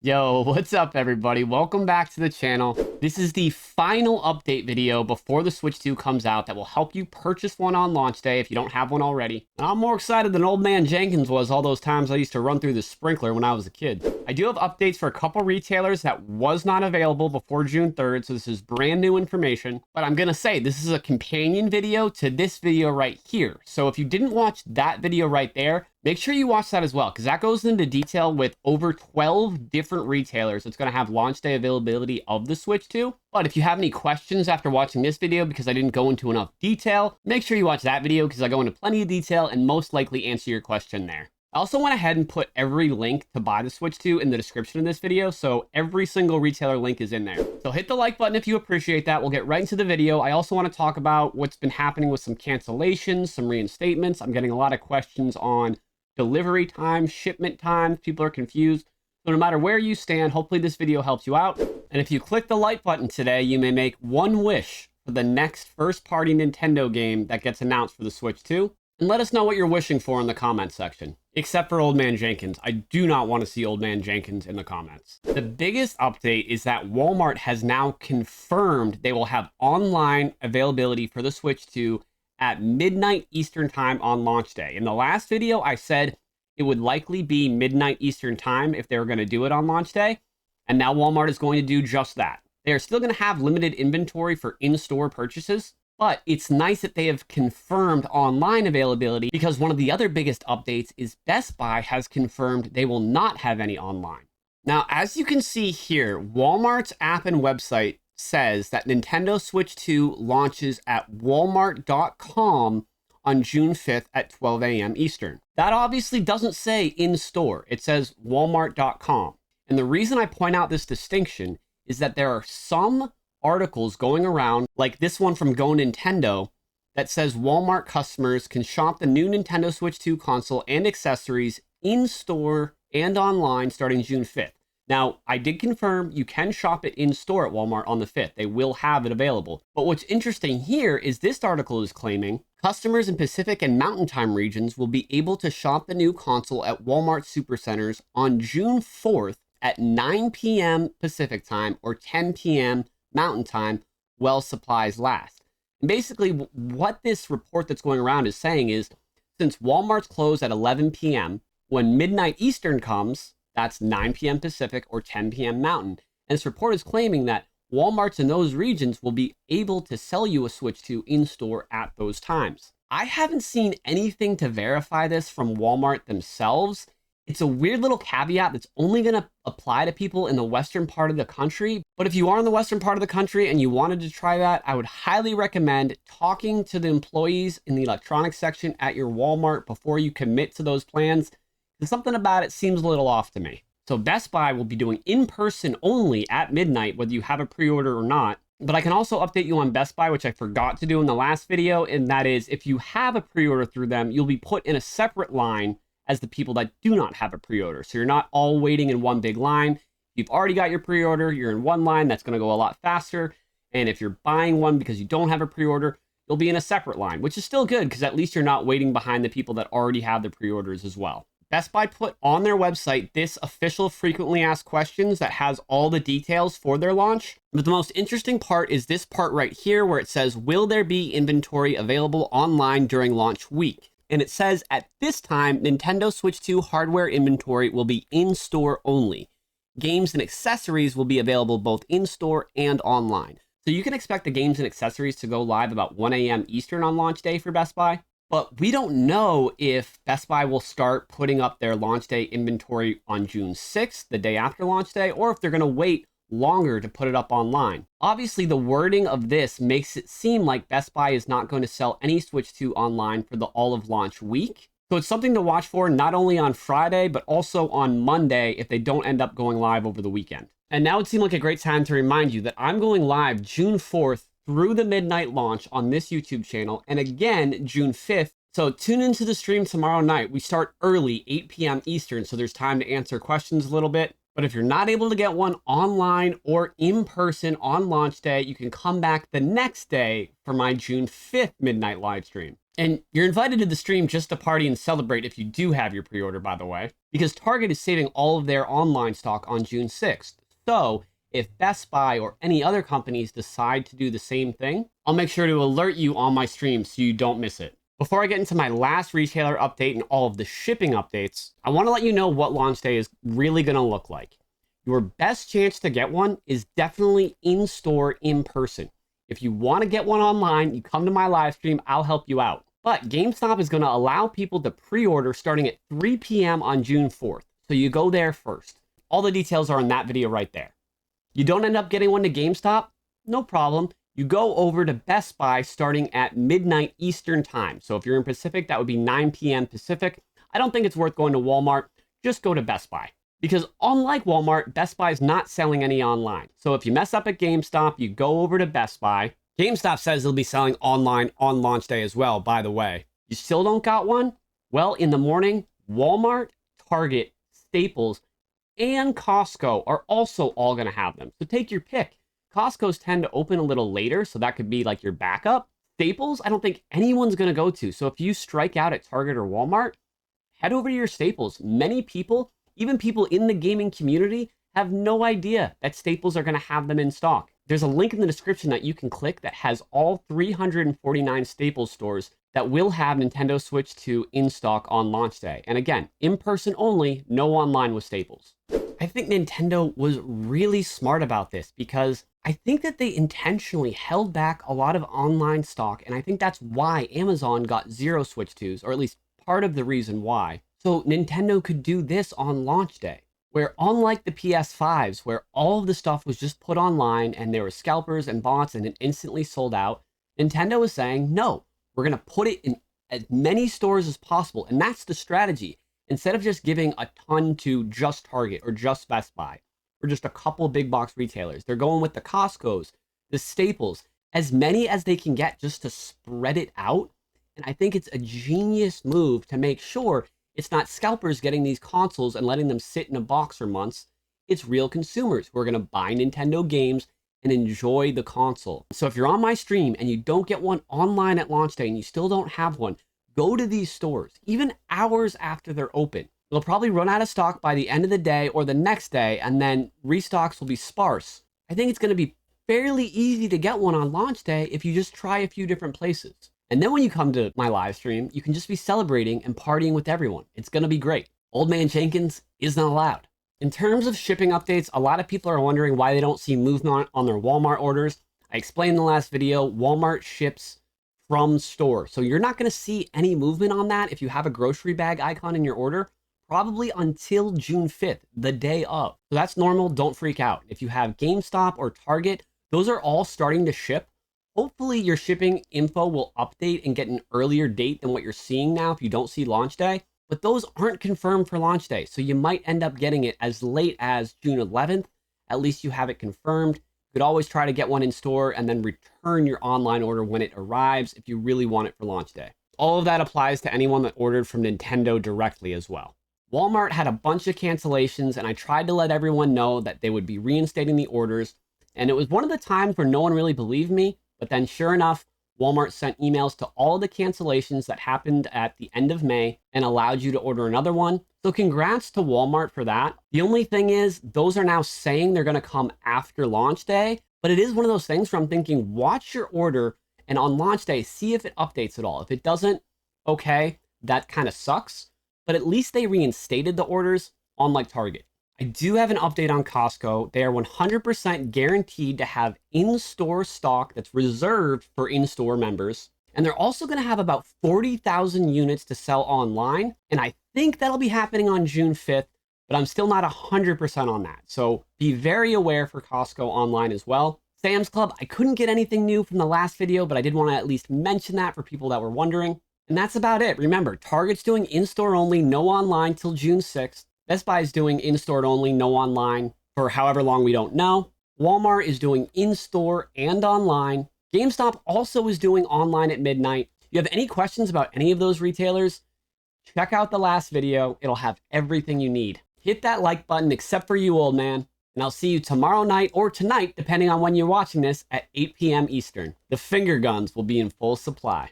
Yo, what's up everybody? Welcome back to the channel. This is the final update video before the Switch 2 comes out that will help you purchase one on launch day if you don't have one already. And I'm more excited than old man Jenkins was all those times I used to run through the sprinkler when I was a kid. I do have updates for a couple retailers that was not available before June 3rd, so this is brand new information. But I'm gonna say this is a companion video to this video right here. So if you didn't watch that video right there, make sure you watch that as well, because that goes into detail with over 12 different retailers that's going to have launch day availability of the Switch 2. But if you have any questions after watching this video because I didn't go into enough detail, make sure you watch that video because I go into plenty of detail and most likely answer your question there. I also went ahead and put every link to buy the Switch 2 in the description of this video, so every single retailer link is in there. So hit the like button if you appreciate that. We'll get right into the video. I also want to talk about what's been happening with some cancellations, some reinstatements. I'm getting a lot of questions on delivery time, shipment times. People are confused. So no matter where you stand, hopefully this video helps you out. And if you click the like button today, you may make one wish for the next first-party Nintendo game that gets announced for the Switch 2. And let us know what you're wishing for in the comment section. Except for Old Man Jenkins. I do not want to see Old Man Jenkins in the comments. The biggest update is that Walmart has now confirmed they will have online availability for the Switch 2 at midnight Eastern time on launch day. In the last video, I said it would likely be midnight Eastern time if they were going to do it on launch day. And now Walmart is going to do just that. They are still going to have limited inventory for in-store purchases, but it's nice that they have confirmed online availability because one of the other biggest updates is Best Buy has confirmed they will not have any online. Now, as you can see here, Walmart's app and website says that Nintendo Switch 2 launches at walmart.com on June 5th at 12 a.m. Eastern. That obviously doesn't say in-store. It says walmart.com. And the reason I point out this distinction is that there are some articles going around, like this one from Go Nintendo, that says Walmart customers can shop the new Nintendo Switch 2 console and accessories in-store and online starting June 5th. Now, I did confirm you can shop it in store at Walmart on the 5th. They will have it available. But what's interesting here is this article is claiming customers in Pacific and Mountain Time regions will be able to shop the new console at Walmart Supercenters on June 4th at 9 p.m. Pacific Time or 10 p.m. Mountain Time while supplies last. And basically, what this report that's going around is saying is, since Walmart's closed at 11 p.m., when midnight Eastern comes, that's 9 p.m. Pacific or 10 p.m. Mountain. And this report is claiming that Walmarts in those regions will be able to sell you a Switch 2 in-store at those times. I haven't seen anything to verify this from Walmart themselves. It's a weird little caveat that's only going to apply to people in the western part of the country. But if you are in the western part of the country and you wanted to try that, I would highly recommend talking to the employees in the electronics section at your Walmart before you commit to those plans. Something about it seems a little off to me. So Best Buy will be doing in-person only at midnight, whether you have a pre-order or not. But I can also update you on Best Buy, which I forgot to do in the last video. And that is, if you have a pre-order through them, you'll be put in a separate line as the people that do not have a pre-order. So you're not all waiting in one big line. If you've already got your pre-order, you're in one line. That's going to go a lot faster. And if you're buying one because you don't have a pre-order, you'll be in a separate line, which is still good because at least you're not waiting behind the people that already have the pre-orders as well. Best Buy put on their website this official frequently asked questions that has all the details for their launch. But the most interesting part is this part right here where it says, will there be inventory available online during launch week? And it says at this time, Nintendo Switch 2 hardware inventory will be in-store only. Games and accessories will be available both in-store and online. So you can expect the games and accessories to go live about 1 a.m. Eastern on launch day for Best Buy. But we don't know if Best Buy will start putting up their launch day inventory on June 6th, the day after launch day, or if they're going to wait longer to put it up online. Obviously, the wording of this makes it seem like Best Buy is not going to sell any Switch 2 online for the all of launch week. So it's something to watch for not only on Friday, but also on Monday if they don't end up going live over the weekend. And now it seemed like a great time to remind you that I'm going live June 4th through the midnight launch on this YouTube channel, and again, June 5th. So tune into the stream tomorrow night. We start early, 8 p.m. Eastern, so there's time to answer questions a little bit. But if you're not able to get one online or in person on launch day, you can come back the next day for my June 5th midnight live stream. And you're invited to the stream just to party and celebrate if you do have your pre-order, by the way, because Target is saving all of their online stock on June 6th. So if Best Buy or any other companies decide to do the same thing, I'll make sure to alert you on my stream so you don't miss it. Before I get into my last retailer update and all of the shipping updates, I want to let you know what launch day is really going to look like. Your best chance to get one is definitely in-store, in person. If you want to get one online, you come to my live stream, I'll help you out. But Gamestop is going to allow people to pre-order starting at 3 p.m. on June 4th. So you go there first. All the details are in that video right there. You don't end up getting one to GameStop? No problem. You go over to Best Buy starting at midnight Eastern time. So if you're in Pacific, that would be 9 p.m. Pacific. I don't think it's worth going to Walmart. Just go to Best Buy. Because unlike Walmart, Best Buy is not selling any online. So if you mess up at GameStop, you go over to Best Buy. GameStop says they'll be selling online on launch day as well, by the way. You still don't got one? Well, in the morning, Walmart, Target, Staples, and Costco are also all going to have them. So take your pick. Costco's tend to open a little later, so that could be like your backup. Staples, I don't think anyone's going to go to. So if you strike out at Target or Walmart, head over to your Staples. Many people, even people in the gaming community, have no idea that Staples are going to have them in stock. There's a link in the description that you can click that has all 349 Staples stores that will have Nintendo Switch 2 in stock on launch day. And again, in person only, no online with Staples. I think Nintendo was really smart about this because I think that they intentionally held back a lot of online stock. And I think that's why Amazon got 0 Switch 2s, or at least part of the reason why. So Nintendo could do this on launch day, where unlike the PS5s, where all of the stuff was just put online and there were scalpers and bots and it instantly sold out, Nintendo was saying, no, we're going to put it in as many stores as possible. And that's the strategy. Instead of just giving a ton to just Target or just Best Buy or just a couple big box retailers, they're going with the Costco's, the Staples, as many as they can get just to spread it out. And I think it's a genius move to make sure it's not scalpers getting these consoles and letting them sit in a box for months. It's real consumers who are going to buy Nintendo games and enjoy the console. So if you're on my stream and you don't get one online at launch day and you still don't have one, go to these stores, even hours after they're open. They'll probably run out of stock by the end of the day or the next day, and then restocks will be sparse. I think it's going to be fairly easy to get one on launch day if you just try a few different places. And then when you come to my live stream, you can just be celebrating and partying with everyone. It's going to be great. Old Man Jenkins is not allowed. In terms of shipping updates, a lot of people are wondering why they don't see movement on their Walmart orders. I explained in the last video, Walmart ships from store. So you're not going to see any movement on that if you have a grocery bag icon in your order, probably until June 5th, the day of. So that's normal. Don't freak out. If you have GameStop or Target, those are all starting to ship. Hopefully your shipping info will update and get an earlier date than what you're seeing now if you don't see launch day. But those aren't confirmed for launch day. So you might end up getting it as late as June 11th. At least you have it confirmed. You could always try to get one in store and then return your online order when it arrives if you really want it for launch day. All of that applies to anyone that ordered from Nintendo directly as well. Walmart had a bunch of cancellations and I tried to let everyone know that they would be reinstating the orders. And it was one of the times where no one really believed me. But then sure enough, Walmart sent emails to all the cancellations that happened at the end of May and allowed you to order another one. So congrats to Walmart for that. The only thing is, those are now saying they're going to come after launch day. But it is one of those things where I'm thinking, watch your order and on launch day, see if it updates at all. If it doesn't, okay, that kind of sucks. But at least they reinstated the orders, unlike Target. I do have an update on Costco. They are 100% guaranteed to have in-store stock that's reserved for in-store members. And they're also going to have about 40,000 units to sell online. And I think that'll be happening on June 5th, but I'm still not 100% on that. So be very aware for Costco online as well. Sam's Club, I couldn't get anything new from the last video, but I did want to at least mention that for people that were wondering. And that's about it. Remember, Target's doing in-store only, no online till June 6th. Best Buy is doing in-store only, no online for however long we don't know. Walmart is doing in-store and online. GameStop also is doing online at midnight. If you have any questions about any of those retailers, check out the last video. It'll have everything you need. Hit that like button, except for you, old man. And I'll see you tomorrow night or tonight, depending on when you're watching this, at 8 p.m. Eastern. The finger guns will be in full supply.